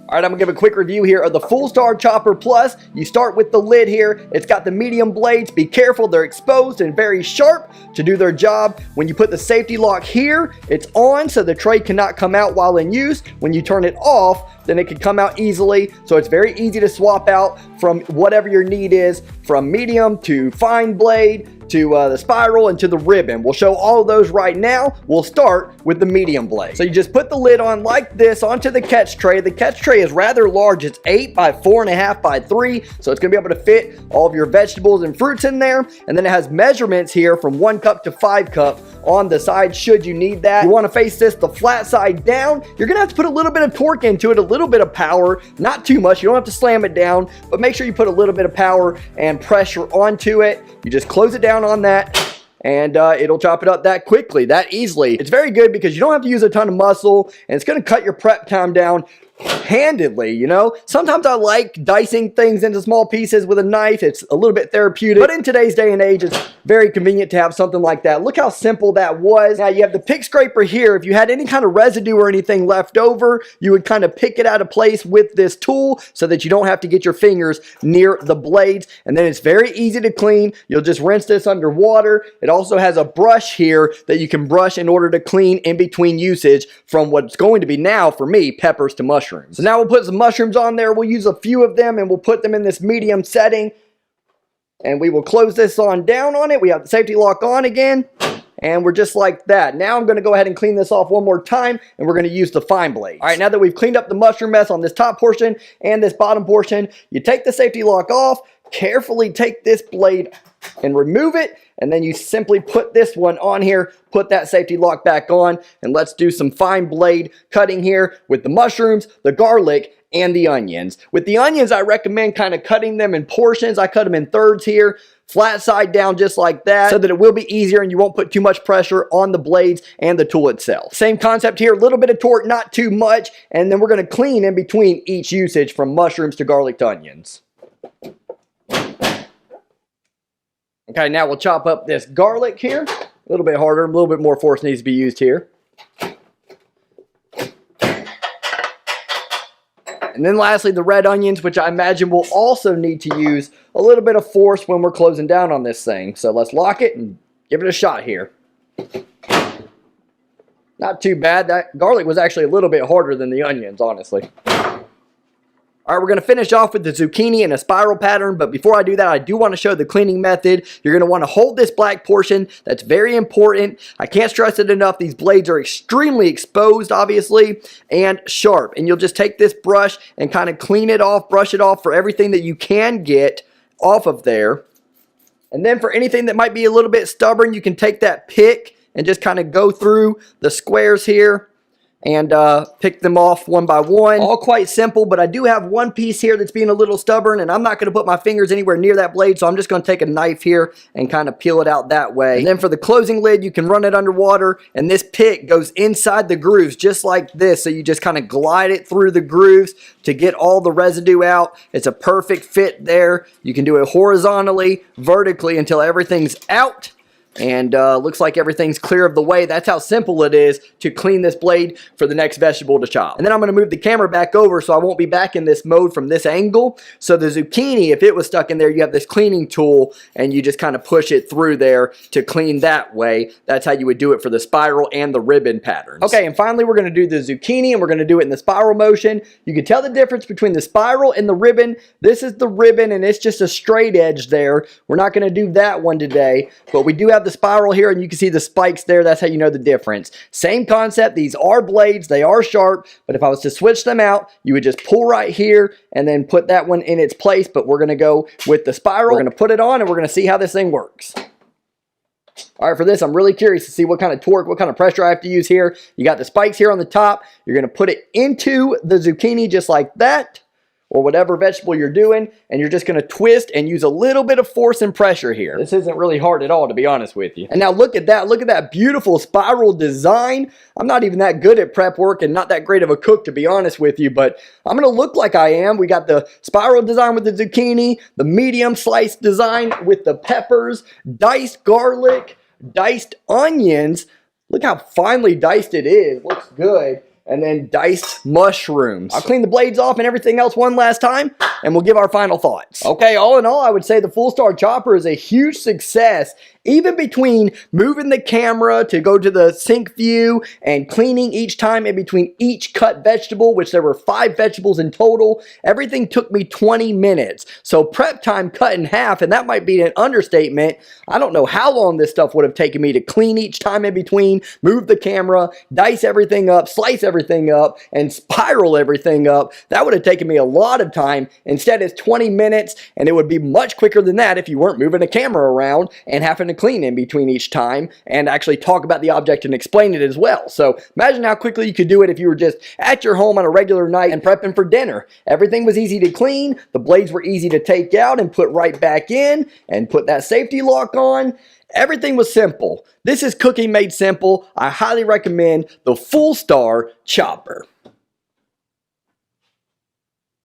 All right, I'm gonna give a quick review here of the Fullstar Chopper Plus. You start with the lid here. It's got the medium blades. Be careful, they're exposed and very sharp to do their job. When you put the safety lock here, it's on so the tray cannot come out while in use. When you turn it off, then it can come out easily. So it's very easy to swap out from whatever your need is, from medium to fine blade, to the spiral, and to the ribbon. We'll show all of those right now. We'll start with the medium blade. So you just put the lid on like this onto the catch tray. The catch tray is rather large. It's 8 by 4.5 by 3, so it's gonna be able to fit all of your vegetables and fruits in there. And then it has measurements here from 1 cup to 5 cup on the side should you need that. You wanna face this the flat side down. You're gonna have to put a little bit of torque into it, a little bit of power, not too much. You don't have to slam it down, but make sure you put a little bit of power and pressure onto it. You just close it down on that, and it'll chop it up that quickly, that easily. It's very good because you don't have to use a ton of muscle, and it's going to cut your prep time down handedly, you know. Sometimes I like dicing things into small pieces with a knife. It's a little bit therapeutic, but in today's day and age, it's very convenient to have something like that. Look how simple that was. Now you have the pick scraper here. If you had any kind of residue or anything left over, you would kind of pick it out of place with this tool so that you don't have to get your fingers near the blades. And then it's very easy to clean. You'll just rinse this under water. It also has a brush here that you can brush in order to clean in between usage from what's going to be now, for me, peppers to mushrooms. So now we'll put some mushrooms on there. We'll use a few of them and we'll put them in this medium setting. And we will close this on down on it. We have the safety lock on again. And we're just like that. Now I'm going to go ahead and clean this off one more time, and we're going to use the fine blade. All right, now that we've cleaned up the mushroom mess on this top portion and this bottom portion, you take the safety lock off, carefully take this blade and remove it, and then you simply put this one on here, put that safety lock back on, and let's do some fine blade cutting here with the mushrooms, the garlic, and the onions. With the onions, I recommend kind of cutting them in portions. I cut them in thirds here, flat side down just like that, so that it will be easier and you won't put too much pressure on the blades and the tool itself. Same concept here, a little bit of torque, not too much, and then we're going to clean in between each usage from mushrooms to garlic to onions. Okay, now we'll chop up this garlic here. A little bit harder, a little bit more force needs to be used here. And then lastly, the red onions, which I imagine we'll also need to use a little bit of force when we're closing down on this thing. So let's lock it and give it a shot here. Not too bad. That garlic was actually a little bit harder than the onions, honestly. All right, we're going to finish off with the zucchini in a spiral pattern, but before I do that, I do want to show the cleaning method. You're going to want to hold this black portion. That's very important. I can't stress it enough. These blades are extremely exposed, obviously, and sharp. And you'll just take this brush and kind of clean it off, brush it off for everything that you can get off of there. And then for anything that might be a little bit stubborn, you can take that pick and just kind of go through the squares here and pick them off one by one. All quite simple, but I do have one piece here that's being a little stubborn, and I'm not going to put my fingers anywhere near that blade, so I'm just going to take a knife here and kind of peel it out that way. And then for the closing lid, you can run it underwater, and this pick goes inside the grooves just like this, so you just kind of glide it through the grooves to get all the residue out. It's a perfect fit there. You can do it horizontally, vertically until everything's out. And looks like everything's clear of the way. That's how simple it is to clean this blade for the next vegetable to chop. And then I'm going to move the camera back over so I won't be back in this mode from this angle. So the zucchini, if it was stuck in there, you have this cleaning tool and you just kind of push it through there to clean that way. That's how you would do it for the spiral and the ribbon patterns. Okay, and finally we're going to do the zucchini, and we're going to do it in the spiral motion. You can tell the difference between the spiral and the ribbon. This is the ribbon and it's just a straight edge there. We're not going to do that one today, but we do have the spiral here, and you can see the spikes there. That's how you know the difference. Same concept. These are blades. They are sharp, but if I was to switch them out, you would just pull right here and then put that one in its place, but we're going to go with the spiral. We're going to put it on, and we're going to see how this thing works. All right, for this, I'm really curious to see what kind of torque, what kind of pressure I have to use here. You got the spikes here on the top. You're going to put it into the zucchini just like that, or whatever vegetable you're doing, and you're just going to twist and use a little bit of force and pressure here. This isn't really hard at all, to be honest with you. And now look at that beautiful spiral design. I'm not even that good at prep work and not that great of a cook, to be honest with you, but I'm going to look like I am. We got the spiral design with the zucchini, the medium slice design with the peppers, diced garlic, diced onions. Look how finely diced it is. Looks good. and then diced mushrooms. I'll clean the blades off and everything else one last time, and we'll give our final thoughts. Okay, all in all, I would say the Fullstar chopper is a huge success. Even between moving the camera to go to the sink view and cleaning each time in between each cut vegetable, which there were 5 vegetables in total, everything took me 20 minutes. So prep time cut in half, and that might be an understatement. I don't know how long this stuff would have taken me to clean each time in between, move the camera, dice everything up, slice everything up, and spiral everything up. That would have taken me a lot of time. Instead, it's 20 minutes, and it would be much quicker than that if you weren't moving a camera around and having to clean in between each time and actually talk about the object and explain it as well. So imagine how quickly you could do it if you were just at your home on a regular night and prepping for dinner. Everything was easy to clean, the blades were easy to take out and put right back in and put that safety lock on. Everything was simple. This is cooking made simple. I highly recommend the Fullstar chopper.